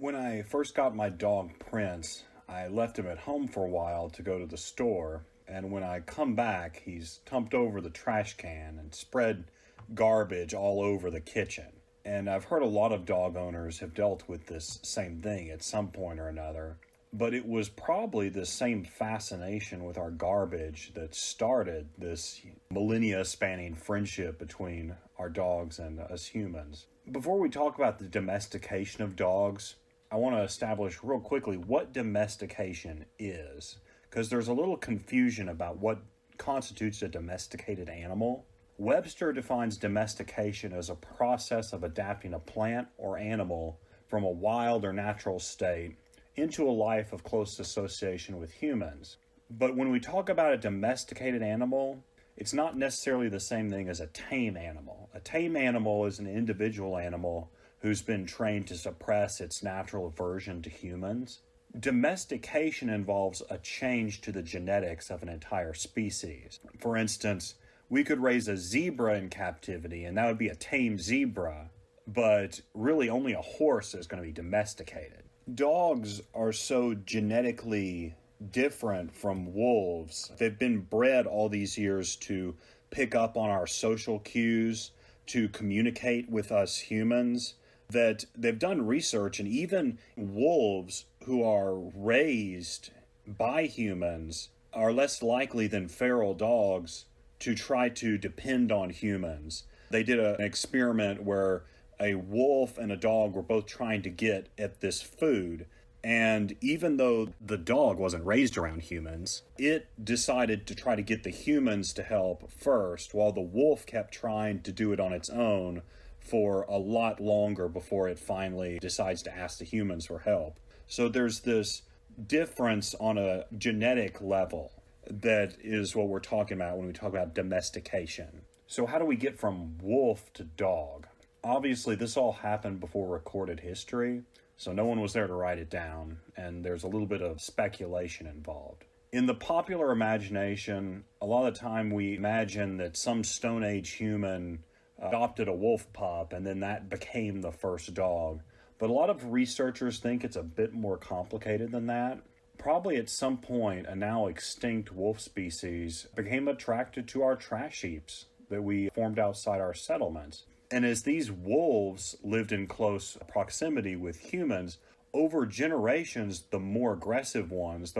When I first got my dog Prince, I left him at home for a while to go to the store, and when I come back, he's tumped over the trash can and spread garbage all over the kitchen. And I've heard a lot of dog owners have dealt with this same thing at some point or another. But it was probably the same fascination with our garbage that started this millennia spanning friendship between our dogs and us humans. Before we talk about the domestication of dogs, I want to establish real quickly what domestication is, because there's a little confusion about what constitutes a domesticated animal. Webster defines domestication as a process of adapting a plant or animal from a wild or natural state into a life of close association with humans. But when we talk about a domesticated animal, it's not necessarily the same thing as a tame animal. A tame animal is an individual animal who's been trained to suppress its natural aversion to humans. Domestication involves a change to the genetics of an entire species. For instance, we could raise a zebra in captivity, and that would be a tame zebra, but really only a horse is going to be domesticated. Dogs are so genetically different from wolves. They've been bred all these years to pick up on our social cues, to communicate with us humans, that they've done research, and even wolves who are raised by humans are less likely than feral dogs to try to depend on humans. They did an experiment where a wolf and a dog were both trying to get at this food, and even though the dog wasn't raised around humans, it decided to try to get the humans to help first, while the wolf kept trying to do it on its own for a lot longer before it finally decides to ask the humans for help. So there's this difference on a genetic level that is what we're talking about when we talk about domestication. So how do we get from wolf to dog? Obviously, this all happened before recorded history, so no one was there to write it down, and there's a little bit of speculation involved. In the popular imagination, a lot of the time we imagine that some Stone Age human adopted a wolf pup, and then that became the first dog. But a lot of researchers think it's a bit more complicated than that. Probably at some point, a now extinct wolf species became attracted to our trash heaps that we formed outside our settlements. And as these wolves lived in close proximity with humans, over generations, the more aggressive ones,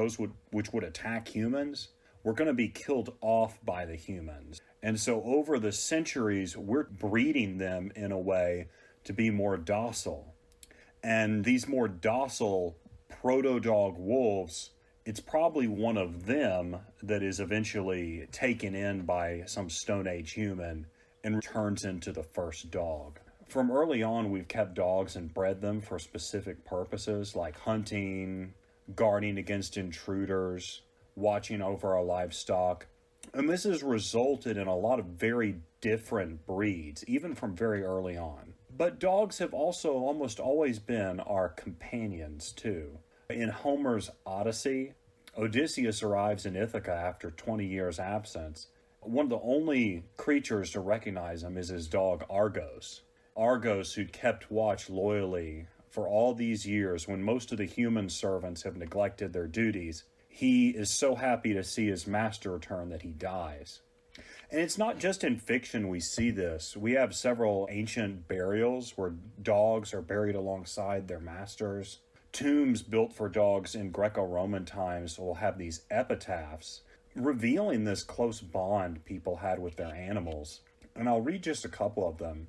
which would attack humans, were going to be killed off by the humans. And so over the centuries, we're breeding them in a way to be more docile. And these more docile proto-dog wolves, it's probably one of them that is eventually taken in by some Stone Age human and turns into the first dog. From early on, we've kept dogs and bred them for specific purposes like hunting, guarding against intruders, watching over our livestock. And this has resulted in a lot of very different breeds, even from very early on. But dogs have also almost always been our companions, too. In Homer's Odyssey, Odysseus arrives in Ithaca after 20 years' absence. One of the only creatures to recognize him is his dog Argos. Argos, who'd kept watch loyally for all these years when most of the human servants have neglected their duties. He is so happy to see his master return that he dies. And it's not just in fiction we see this. We have several ancient burials where dogs are buried alongside their masters. Tombs built for dogs in Greco-Roman times will have these epitaphs revealing this close bond people had with their animals. And I'll read just a couple of them.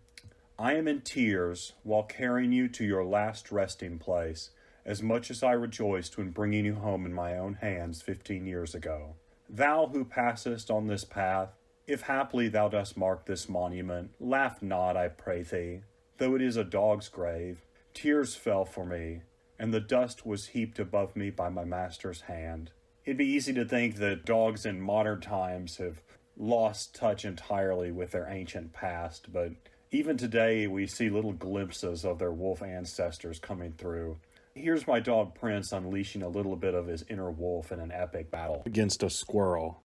I am in tears while carrying you to your last resting place, as much as I rejoiced when bringing you home in my own hands 15 years ago. Thou who passest on this path, if haply thou dost mark this monument, laugh not, I pray thee. Though it is a dog's grave, tears fell for me, and the dust was heaped above me by my master's hand. It'd be easy to think that dogs in modern times have lost touch entirely with their ancient past, but even today we see little glimpses of their wolf ancestors coming through. Here's my dog Prince unleashing a little bit of his inner wolf in an epic battle against a squirrel.